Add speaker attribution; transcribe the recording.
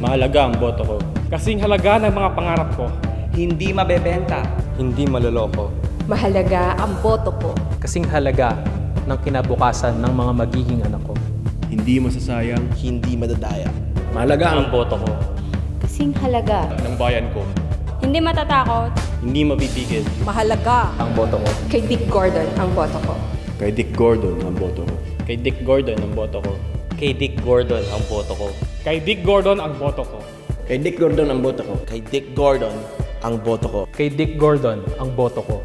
Speaker 1: Mahalaga ang boto ko.
Speaker 2: Kasing halaga ng mga pangarap ko.
Speaker 3: Hindi mabebenta.
Speaker 4: Hindi maloloko.
Speaker 5: Mahalaga ang boto ko.
Speaker 6: Kasing halaga ng kinabukasan ng mga magiging anak ko.
Speaker 7: Hindi masasayang.
Speaker 8: Hindi madadaya.
Speaker 1: Mahalaga ang boto ko.
Speaker 5: Kasing halaga
Speaker 1: Ng bayan ko.
Speaker 9: Hindi matatakot.
Speaker 1: Hindi mapipigil.
Speaker 5: Mahalaga
Speaker 6: Ang boto ko.
Speaker 5: kay Dick Gordon ang boto ko.
Speaker 7: Kay Dick Gordon ang boto ko.
Speaker 1: Kay Dick Gordon ang boto ko. Kay Dick Gordon ang boto ko.
Speaker 2: Kay Dick Gordon ang boto ko.
Speaker 8: Kay Dick Gordon ang boto ko. Kay Dick Gordon ang boto ko.
Speaker 6: Kay Dick Gordon ang boto ko.